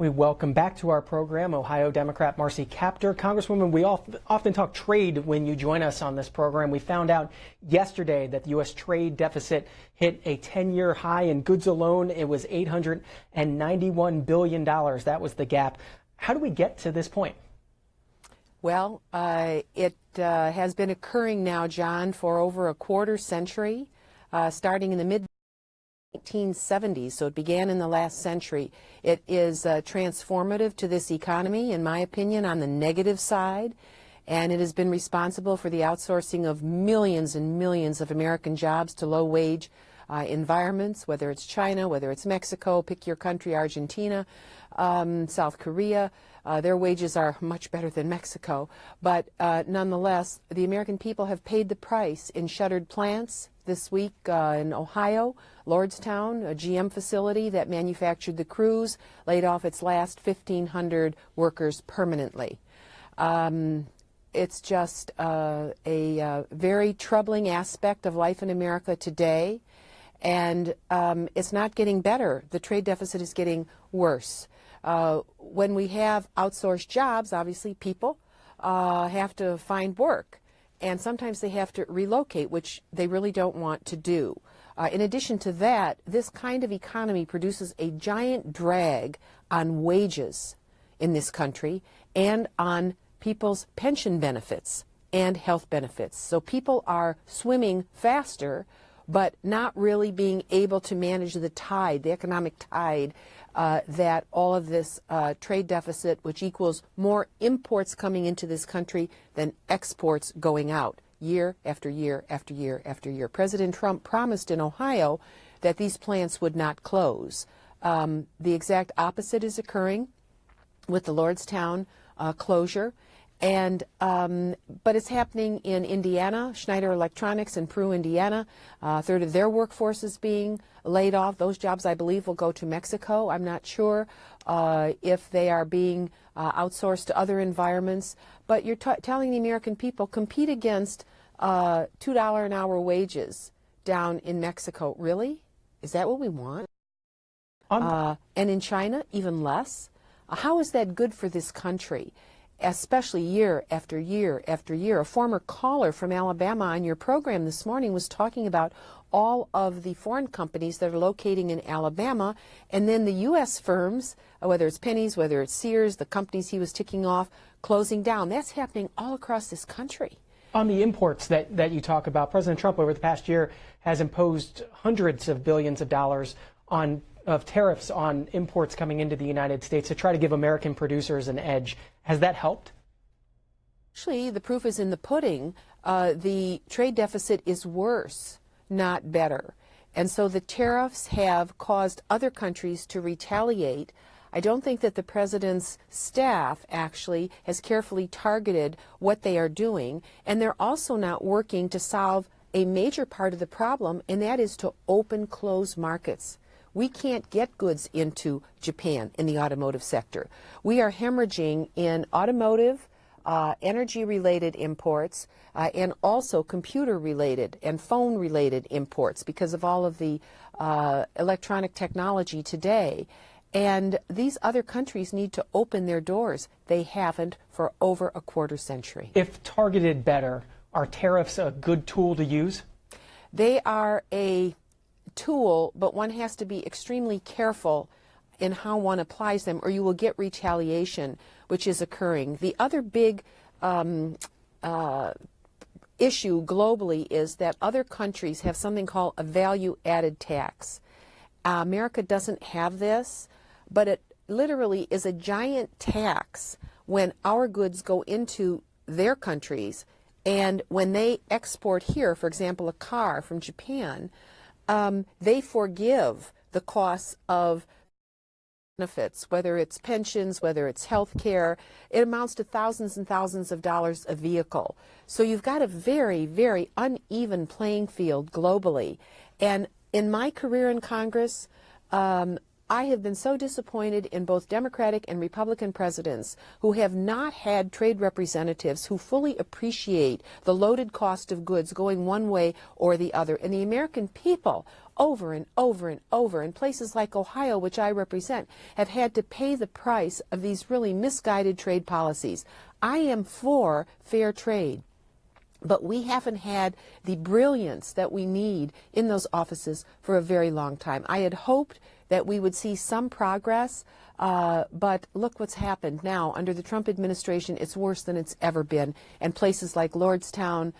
We welcome back to our program Ohio Democrat Marcy Kaptur. Congresswoman, we often talk trade when you join us on this program. We found out yesterday that the U.S. trade deficit hit a 10-year high. In goods alone, it was $891 billion. That was the gap. How do we get to this point? Well, it has been occurring now, John, for over a quarter century, starting in the mid-1970s, so it began in the last century. It is transformative to this economy, in my opinion, on the negative side, and it has been responsible for the outsourcing of millions and millions of American jobs to low-wage environments, whether it's China, whether it's Mexico, pick your country, Argentina, South Korea. Their wages are much better than Mexico, but nonetheless, the American people have paid the price in shuttered plants. This week in Ohio, Lordstown, a GM facility that manufactured the Cruise, laid off its last 1,500 workers permanently. It's just a very troubling aspect of life in America today, and it's not getting better. The trade deficit is getting worse. When we have outsourced jobs, obviously people have to find work. And sometimes they have to relocate, which they really don't want to do. In addition to that, this kind of economy produces a giant drag on wages in this country and on people's pension benefits and health benefits. So people are swimming faster, but not really being able to manage the tide, the economic tide, that all of this trade deficit, which equals more imports coming into this country than exports going out, year after year after year after year. President Trump promised in Ohio that these plants would not close. The exact opposite is occurring with the Lordstown closure. And but it's happening in Indiana. Schneider Electronics in Peru, Indiana. A third of their workforce is being laid off. Those jobs, I believe, will go to Mexico. I'm not sure if they are being outsourced to other environments. But you're telling the American people, compete against $2 an hour wages down in Mexico. Really? Is that what we want? And in China, even less? How is that good for this country? Especially year after year after year. A former caller from Alabama on your program this morning was talking about all of the foreign companies that are locating in Alabama, and then the U.S. firms, whether it's Penny's, whether it's Sears, the companies he was ticking off, closing down. That's happening all across this country. On the imports that you talk about, President Trump over the past year has imposed hundreds of billions of dollars of tariffs on imports coming into the United States to try to give American producers an edge. Has that helped? Actually, the proof is in the pudding. The trade deficit is worse, not better. And so the tariffs have caused other countries to retaliate. I don't think that the president's staff actually has carefully targeted what they are doing, and they're also not working to solve a major part of the problem, and that is to open closed markets. We can't get goods into Japan in the automotive sector. We are hemorrhaging in automotive, energy-related imports, and also computer-related and phone-related imports because of all of the electronic technology today. And these other countries need to open their doors. They haven't for over a quarter century. If targeted better, are tariffs a good tool to use? They are a tool, but one has to be extremely careful in how one applies them, or you will get retaliation, which is occurring. The other big issue globally is that other countries have something called a value-added tax. America doesn't have this, but it literally is a giant tax when our goods go into their countries, and when they export here, for example, a car from Japan, they forgive the costs of benefits, whether it's pensions, whether it's health care. It amounts to thousands and thousands of dollars a vehicle. So you've got a very, very uneven playing field globally. And in my career in Congress, I have been so disappointed in both Democratic and Republican presidents who have not had trade representatives who fully appreciate the loaded cost of goods going one way or the other. And the American people, over and over and over, in places like Ohio, which I represent, have had to pay the price of these really misguided trade policies. I am for fair trade, but we haven't had the brilliance that we need in those offices for a very long time. I had hoped that we would see some progress, but look what's happened now. Under the Trump administration, it's worse than it's ever been. And places like Lordstown,